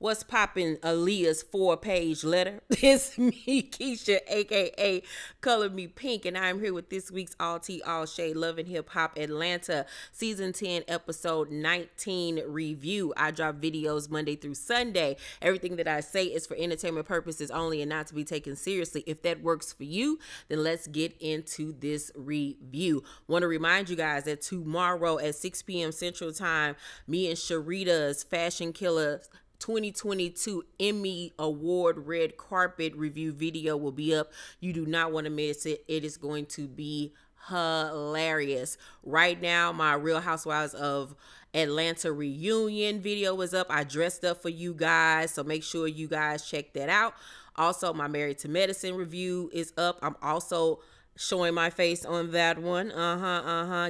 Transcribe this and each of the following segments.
What's poppin', Aaliyah's 4-page letter? It's me, Keisha, aka Color Me Pynk, and I'm here with this week's All Tea, All Shade Love and Hip Hop Atlanta Season 10, Episode 19 review. I drop videos Monday through Sunday. Everything that I say is for entertainment purposes only and not to be taken seriously. If that works for you, then let's get into this review. Want to remind you guys that tomorrow at 6 p.m. Central Time, me and Sharita's Fashion Killers 2022 Emmy Award red carpet review video will be up. You do not want to miss it. It is going to be hilarious. Right now, my Real Housewives of Atlanta reunion video is up. I dressed up for you guys, so make sure you guys check that out. Also, my Married to Medicine review is up. I'm also showing my face on that one.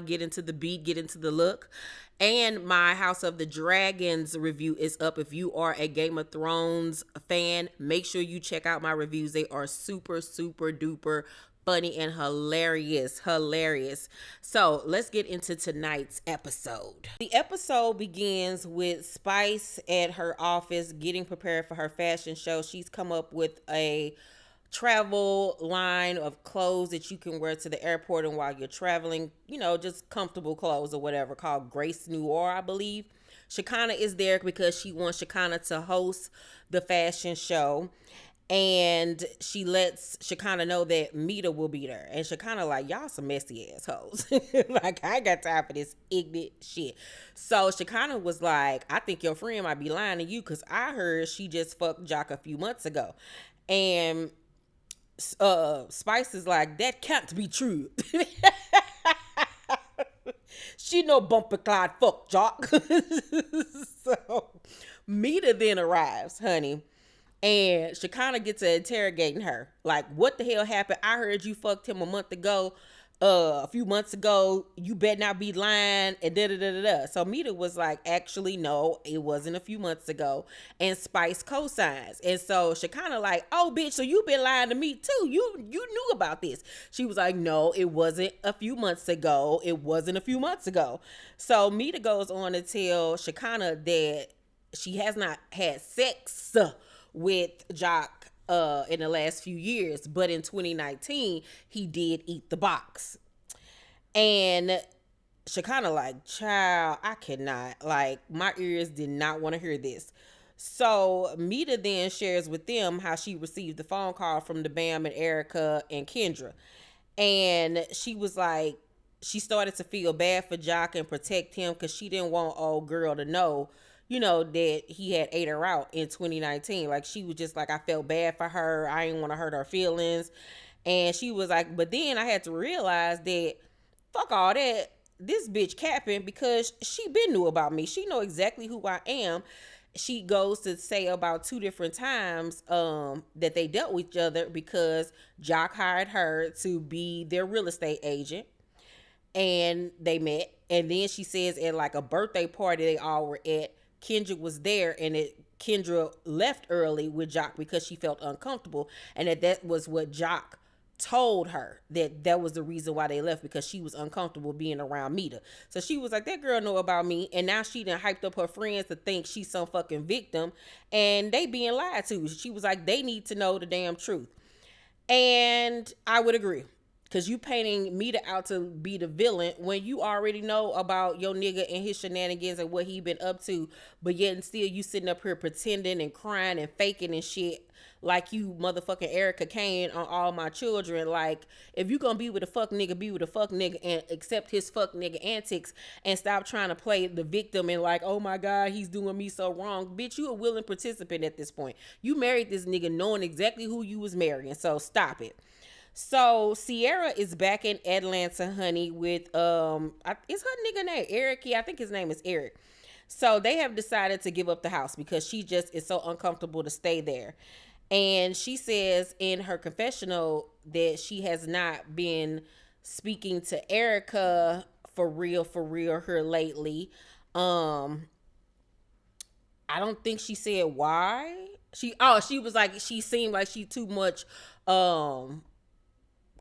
Get into the beat, get into the look. And my House of the Dragons review is up. If you are a Game of Thrones fan, make sure you check out my reviews. They are super, super duper funny and hilarious. So let's get into tonight's episode. The episode begins with Spice at her office getting prepared for her fashion show. She's come up with a travel line of clothes that you can wear to the airport and while you're traveling, just comfortable clothes or whatever, called Graci Noir, I believe. Shekinah is there because she wants Shekinah to host the fashion show, and she lets Shekinah know that Meda will be there. And Shekinah like, y'all some messy assholes. Like, I ain't got time for this ignorant shit. So Shekinah was like, I think your friend might be lying to you because I heard she just fucked Jock a few months ago. And Spice is like, that can't be true. She no bumper clyde fuck Jock. So Meta then arrives, honey, and Shekinah gets to interrogating her. Like, what the hell happened? I heard you fucked him a few months ago. You better not be lying, and da-da-da-da-da. So Meta was like, actually, no, it wasn't a few months ago. And Spice co-signs. And so Shekinah like, oh, bitch, so you been lying to me too. You knew about this. She was like, no, it wasn't a few months ago. So Meta goes on to tell Shekinah that she has not had sex with Jock in the last few years, but in 2019 he did eat the box. And Shekinah like, child, I cannot, like, my ears did not want to hear this. So Meta then shares with them how she received the phone call from the Bam and Erica and Kendra, and she was like, she started to feel bad for Jock and protect him because she didn't want old girl to know that he had ate her out in 2019. Like, she was just like, I felt bad for her. I didn't want to hurt her feelings. And she was like, but then I had to realize that fuck all that. This bitch capping because she been knew about me. She know exactly who I am. She goes to say about 2 different times that they dealt with each other because Jock hired her to be their real estate agent. And they met. And then she says at like a birthday party they all were at, Kendra was there, and Kendra left early with Jock because she felt uncomfortable, and that was what Jock told her, that was the reason why they left, because she was uncomfortable being around Meta. So she was like, that girl know about me, and now she done hyped up her friends to think she's some fucking victim, and they being lied to. She was like, they need to know the damn truth. And I would agree. Because you painting Meta out to be the villain when you already know about your nigga and his shenanigans and what he been up to. But yet and still you sitting up here pretending and crying and faking and shit like you motherfucking Erica Kane on All My Children. Like, if you gonna be with a fuck nigga, be with a fuck nigga and accept his fuck nigga antics and stop trying to play the victim and like, oh my God, he's doing me so wrong. Bitch, you a willing participant at this point. You married this nigga knowing exactly who you was marrying. So stop it. So Sierra is back in Atlanta, honey, with is her nigga name Eric? Yeah, I think his name is Eric. So they have decided to give up the house because she just is so uncomfortable to stay there. And she says in her confessional that she has not been speaking to Erica for real her lately. I don't think she said why. She was like, she seemed like she too much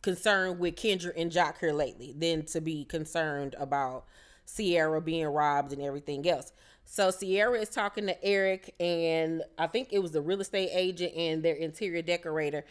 concerned with Kendra and Jock here lately than to be concerned about Sierra being robbed and everything else. So Sierra is talking to Eric, and I think it was the real estate agent and their interior decorator.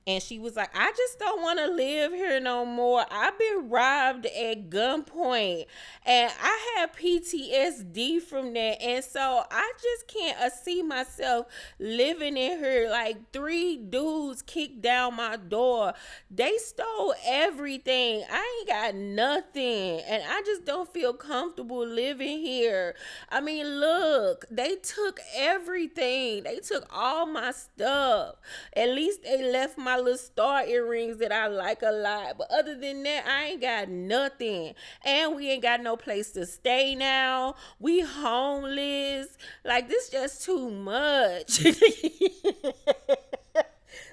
And she was like, I just don't want to live here no more. I've been robbed at gunpoint. And I have PTSD from that. And so I just can't see myself living in here. Like, 3 dudes kicked down my door. They stole everything. I ain't got nothing. And I just don't feel comfortable living here. I mean, look, they took everything. They took all my stuff. At least they left my little star earrings that I like a lot. But other than that, I ain't got nothing. And we ain't got no place to stay now. We homeless. Like, this just too much.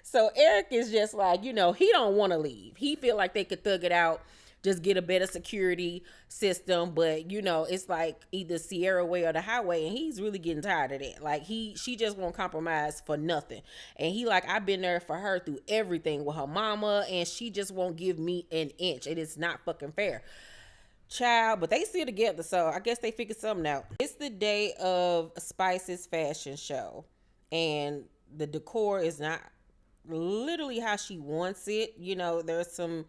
So Eric is just like, he don't want to leave. He feel like they could thug it out, just get a better security system. But it's like either Sierra way or the highway, and he's really getting tired of that. Like, she just won't compromise for nothing. And he like, I've been there for her through everything with her mama, and she just won't give me an inch. And it's not fucking fair, child. But they still together, so I guess they figured something out. It's the day of Spice's fashion show, and the decor is not literally how she wants it. There's some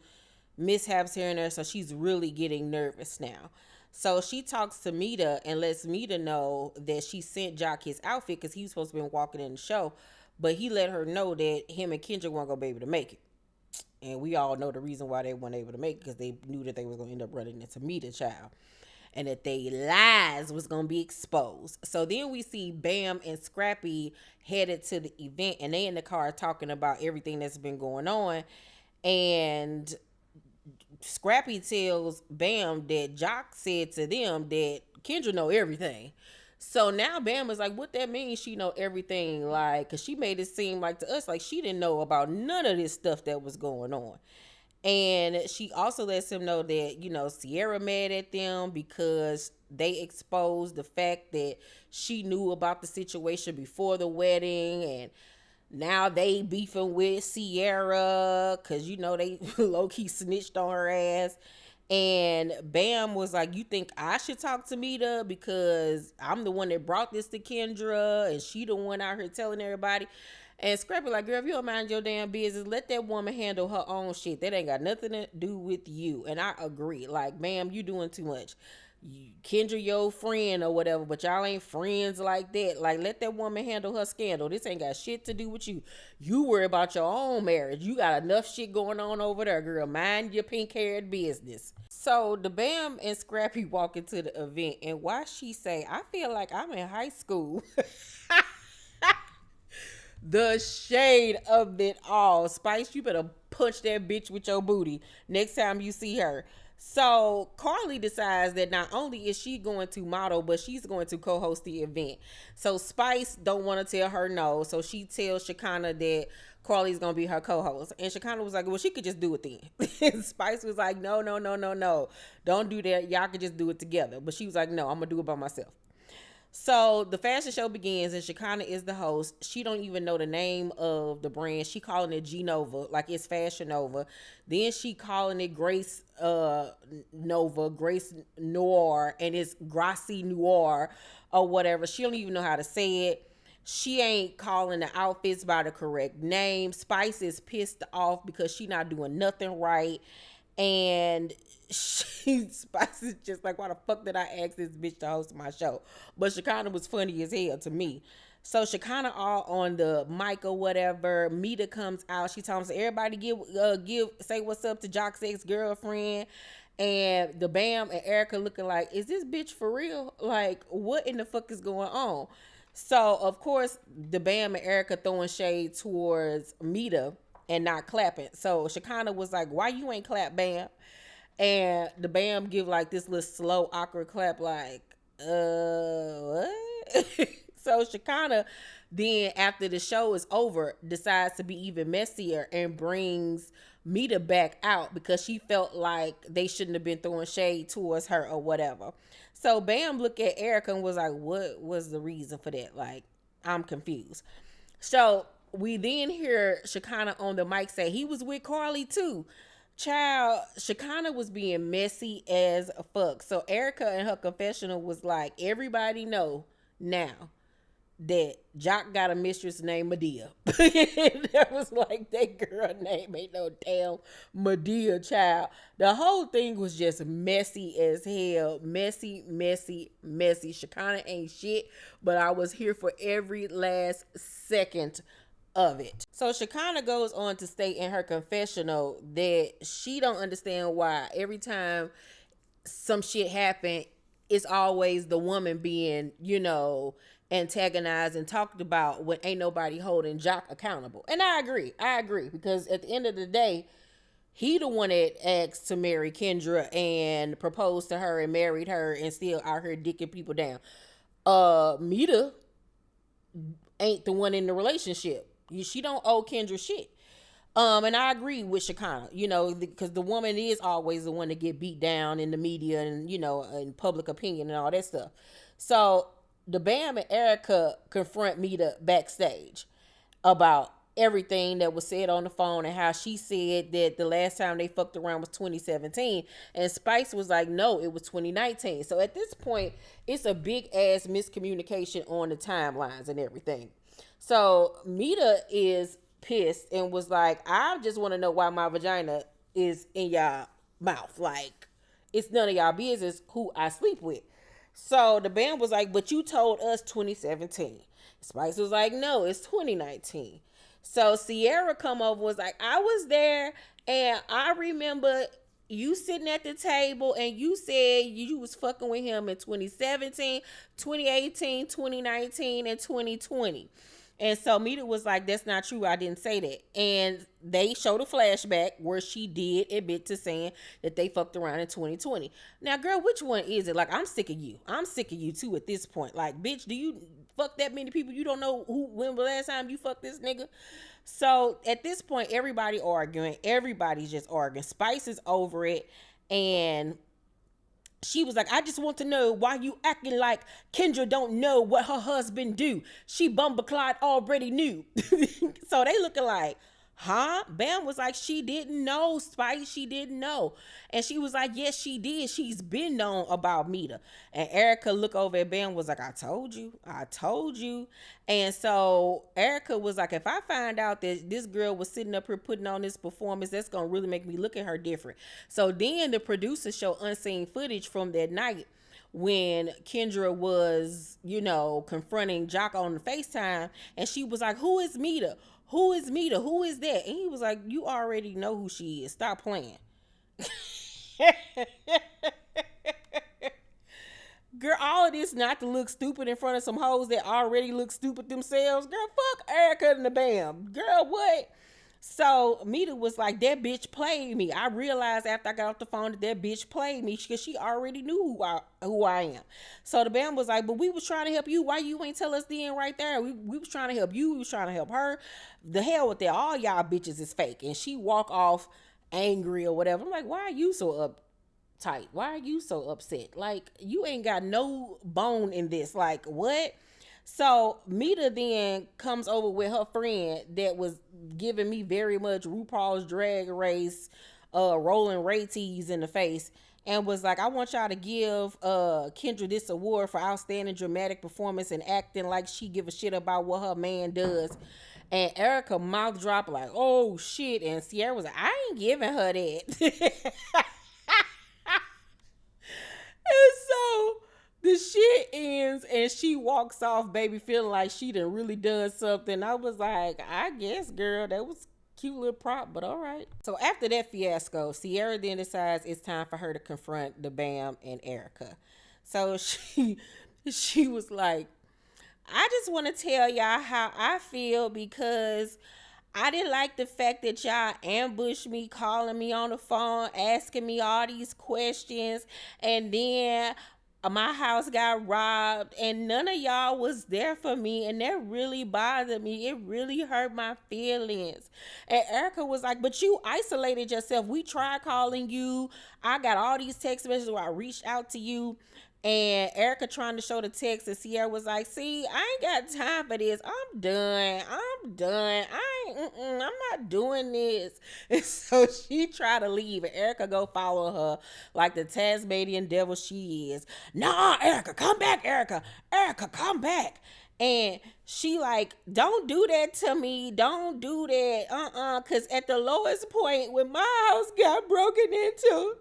mishaps here and there, so she's really getting nervous now. So she talks to Meda and lets Meda know that she sent Jock his outfit because he was supposed to be walking in the show, but he let her know that him and Kendra weren't gonna be able to make it. And we all know the reason why they weren't able to make it, because they knew that they was gonna end up running into Meda, child, and that they lies was gonna be exposed. So then we see Bam and Scrappy headed to the event, and they in the car talking about everything that's been going on. And Scrappy tells Bam that Jock said to them that Kendra know everything. So now Bam is like, what that means she know everything? Like, because she made it seem like to us like she didn't know about none of this stuff that was going on. And she also lets him know that, Sierra mad at them because they exposed the fact that she knew about the situation before the wedding, and now they beefing with Sierra because, they low-key snitched on her ass. And Bam was like, you think I should talk to Meta because I'm the one that brought this to Kendra and she the one out here telling everybody? And Scrappy like, girl, if you don't mind your damn business, let that woman handle her own shit. That ain't got nothing to do with you. And I agree. Like, ma'am, you doing too much. Kendra your friend or whatever, but y'all ain't friends like that. Like, let that woman handle her scandal. This ain't got shit to do with you. You worry about your own marriage. You got enough shit going on over there, girl. Mind your pink-haired business. So the Bam and Scrappy walk into the event, and why she say, I feel like I'm in high school. The shade of it all. Spice, you better punch that bitch with your booty next time you see her. So Carly decides that not only is she going to model, but she's going to co-host the event. So Spice don't want to tell her no. So she tells Shekinah that Carly's going to be her co-host. And Shekinah was like, well, she could just do it then. And Spice was like, no. Don't do that. Y'all could just do it together. But she was like, no, I'm going to do it by myself. So the fashion show begins, and Shekinah is the host. She don't even know the name of the brand. She calling it G Nova, like it's Fashion Nova. Then she calling it Grace Nova, Grace Noir, and it's Graci Noir or whatever. She don't even know how to say it. She ain't calling the outfits by the correct name. Spice is pissed off because she not doing nothing right. And Spice is just like, why the fuck did I ask this bitch to host my show? But Shekinah was funny as hell to me. So Shekinah all on the mic or whatever. Meeta comes out. She tells everybody say what's up to Jock's ex-girlfriend. And the Bam and Erica looking like, is this bitch for real? Like, what in the fuck is going on? So of course the Bam and Erica throwing shade towards Meeta and not clapping. So Shekinah was like, why you ain't clap, Bam? And the Bam give like this little slow, awkward clap like, what? So Shekinah then, after the show is over, decides to be even messier and brings Meeta back out because she felt like they shouldn't have been throwing shade towards her or whatever. So Bam looked at Erica and was like, what was the reason for that? Like, I'm confused. So we then hear Shekinah on the mic say he was with Carly too. Child, Shekinah was being messy as fuck. So Erica in her confessional was like, everybody know now that Jock got a mistress named Medea. That was like, that girl name ain't no damn Medea, child. The whole thing was just messy as hell. Messy, messy, messy. Shekinah ain't shit, but I was here for every last second of it. So Shekinah goes on to state in her confessional that she don't understand why every time some shit happen, it's always the woman being, antagonized and talked about when ain't nobody holding Jock accountable. And I agree because at the end of the day, he the one that asked to marry Kendra and proposed to her and married her and still out here dicking people down. Meeta ain't the one in the relationship. She don't owe Kendra shit. And I agree with Shekinah, because the woman is always the one to get beat down in the media and, in public opinion and all that stuff. So the Bam and Erica confront Meeta backstage about everything that was said on the phone and how she said that the last time they fucked around was 2017. And Spice was like, no, it was 2019. So at this point, it's a big ass miscommunication on the timelines and everything. So Meeta is pissed and was like, I just want to know why my vagina is in y'all mouth. Like, it's none of y'all business who I sleep with. So the band was like, but you told us 2017. Spice was like, no, it's 2019. So Sierra come over, was like, I was there and I remember you sitting at the table and you said you was fucking with him in 2017, 2018, 2019, and 2020. And so Meeta was like, that's not true. I didn't say that. And they showed a flashback where she did admit to saying that they fucked around in 2020. Now, girl, which one is it? Like, I'm sick of you. I'm sick of you too at this point. Like, bitch, do you fuck that many people? You don't know when the last time you fucked this nigga? So at this point, everybody arguing. Everybody's just arguing. Spice is over it. And she was like, I just want to know why you acting like Kendra don't know what her husband do. She bumbleclot already knew. So they looking like, huh? Bam was like, she didn't know, Spice. She didn't know. And she was like, yes, she did. She's been known about Meeta. And Erica looked over at Bam, was like, I told you. And so Erica was like, if I find out that this girl was sitting up here putting on this performance, that's going to really make me look at her different. So then the producer showed unseen footage from that night when Kendra was, confronting Jock on the FaceTime. And she was like, who is Meeta? Who is Meeta? Who is that? And he was like, you already know who she is. Stop playing. Girl, all of this not to look stupid in front of some hoes that already look stupid themselves. Girl, fuck Erica and the Bam. Girl, what? So Meeta was like, that bitch played me. I realized after I got off the phone that bitch played me because she already knew who I am. So the Bam was like, but we was trying to help you. Why you ain't tell us then right there? We was trying to help you. We was trying to help her. The hell with that. All y'all bitches is fake. And she walk off angry or whatever. I'm like, why are you so uptight? Why are you so upset? Like, you ain't got no bone in this. Like, what? So Meeta then comes over with her friend that was giving me very much RuPaul's Drag Race, rolling Ray tees in the face, and was like, I want y'all to give Kendra this award for outstanding dramatic performance and acting like she give a shit about what her man does. And Erica mouth dropped like, oh shit, and Sierra was like, I ain't giving her that. And so the shit ends and she walks off, baby, feeling like she done really done something. I was like, I guess, girl, that was cute little prop, but all right. So after that fiasco, Sierra then decides it's time for her to confront the Bam and Erica. So she was like, I just want to tell y'all how I feel because I didn't like the fact that y'all ambushed me, calling me on the phone, asking me all these questions, and then my house got robbed and none of y'all was there for me, and that really bothered me. It really hurt my feelings. And Erica was like, but you isolated yourself. We tried calling you. I got all these text messages where I reached out to you. And Erica trying to show the text, and Sierra was like, see, I ain't got time for this. I'm done. I I'm not doing this. And so she tried to leave, and Erica go follow her like the Tasmanian devil she is. Nah, Erica, come back, Erica. Erica, come back. And she like, don't do that to me. Don't do that. Cause at the lowest point when my house got broken into,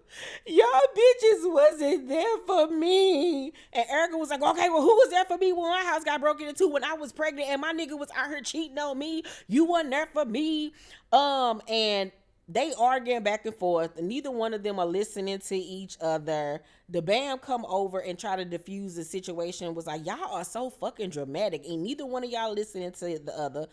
y'all bitches wasn't there for me. And Erica was like, okay, well, who was there for me when my house got broken into when I was pregnant and my nigga was out here cheating on me? You wasn't there for me. And they arguing back and forth, and neither one of them are listening to each other. The bam come over and try to diffuse the situation. Was like, y'all are so fucking dramatic, and neither one of y'all listening to the other.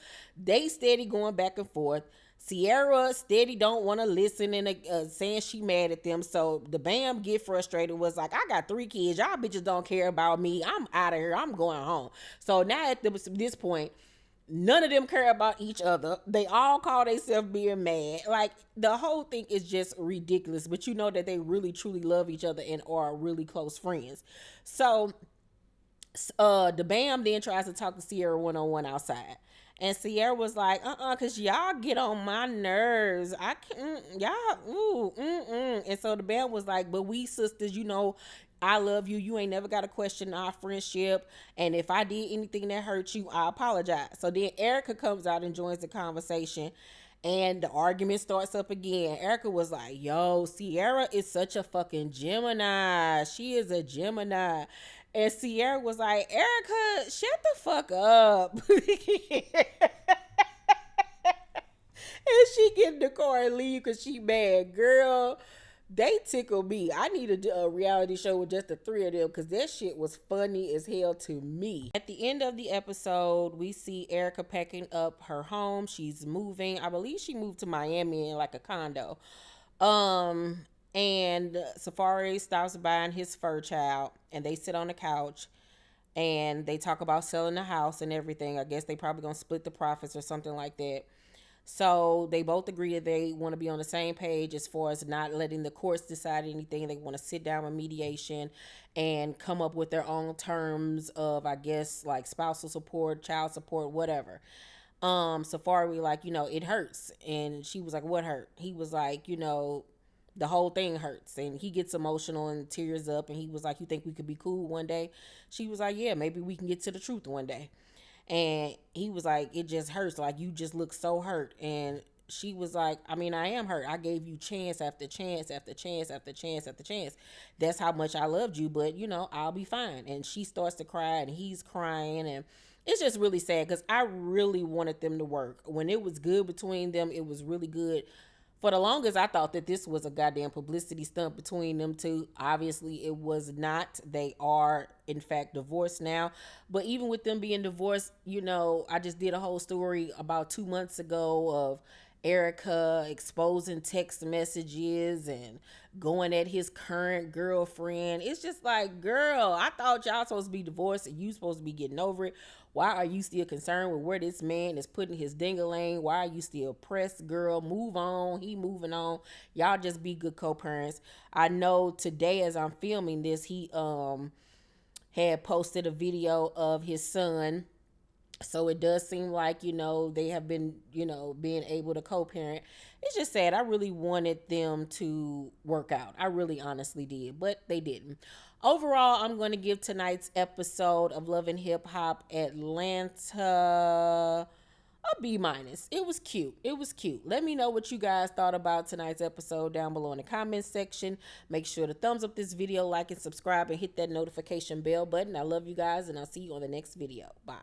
They steady going back and forth. Sierra steady don't want to listen and saying she mad at them. So the bam get frustrated. Was like, I got 3 kids. Y'all bitches don't care about me. I'm out of here. I'm going home. So now at this point, none of them care about each other. They all call themselves being mad. Like, the whole thing is just ridiculous. But you know that they really, truly love each other and are really close friends. So, the BAM then tries to talk to Sierra one-on-one outside. And Sierra was like, because y'all get on my nerves. I can't, y'all, And so the BAM was like, but we sisters, you know, I love you. You ain't never got to question our friendship. And if I did anything that hurt you, I apologize. So then Erica comes out and joins the conversation. And the argument starts up again. Erica was like, yo, Sierra is such a fucking Gemini. She is a Gemini. And Sierra was like, Erica, shut the fuck up. And she get in the car and leave because she mad. Girl, they tickle me. I need a reality show with just the 3 of them because that shit was funny as hell to me. At the end of the episode, we see Erica packing up her home. She's moving. I believe she moved to Miami in like a condo. And Safari stops by his fur child, and they sit on the couch and they talk about selling the house and everything. I guess they probably gonna split the profits or something like that. So they both agree that they want to be on the same page as far as not letting the courts decide anything. They want to sit down with mediation and come up with their own terms of, I guess, like spousal support, child support, whatever. Safari like, you know, it hurts. And she was like, what hurt? He was like, you know, the whole thing hurts. And he gets emotional and tears up. And he was like, you think we could be cool one day? She was like, yeah, maybe we can get to the truth one day. And he was like, it just hurts. Like, you just look so hurt. And she was like, I mean, I am hurt. I gave you chance after chance after chance after chance after chance. That's how much I loved you. But, you know, I'll be fine. And she starts to cry and he's crying. And it's just really sad because I really wanted them to work. When it was good between them, it was really good. For the longest, I thought that this was a goddamn publicity stunt between them two. Obviously, it was not. They are, in fact, divorced now. But even with them being divorced, you know, I just did a whole story about 2 months ago of Erica exposing text messages and going at his current girlfriend. It's just like, girl, I thought y'all supposed to be divorced and you supposed to be getting over it. Why are you still concerned with where this man is putting his ding-a-ling? Why are you still pressed, girl? Move on. He moving on. Y'all just be good co-parents. I know today as I'm filming this, he had posted a video of his son. So it does seem like, you know, they have been, you know, being able to co-parent. It's just sad. I really wanted them to work out. I really honestly did, but they didn't. Overall, I'm going to give tonight's episode of Love and Hip Hop Atlanta a B-. It was cute. It was cute. Let me know what you guys thought about tonight's episode down below in the comments section. Make sure to thumbs up this video, like and subscribe, and hit that notification bell button. I love you guys, and I'll see you on the next video. Bye.